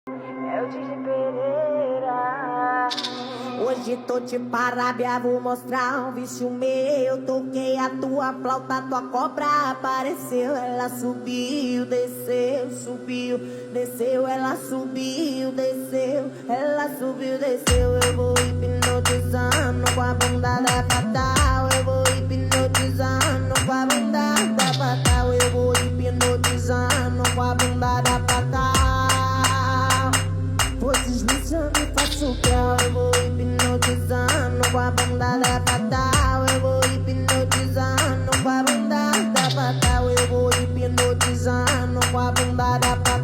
É o DJ Pereira. Hoje tô de parábia, vou mostrar um vício meu. Toquei a tua flauta, tua cobra apareceu. Ela subiu, desceu, subiu, desceu. Ela subiu, desceu, ela subiu, desceu. Eu vou hipnotizando com a bunda da fatal. Eu vou hipnotizando com a bunda da fatal. Eu vou hipnotizando com a bunda da fatal. Vou deslizando e faço grau. Eu vou hipnotizando com a bunda da fatal. Eu vou hipnotizando com a bunda da fatal. Eu vou hipnotizando com a bunda da fatal.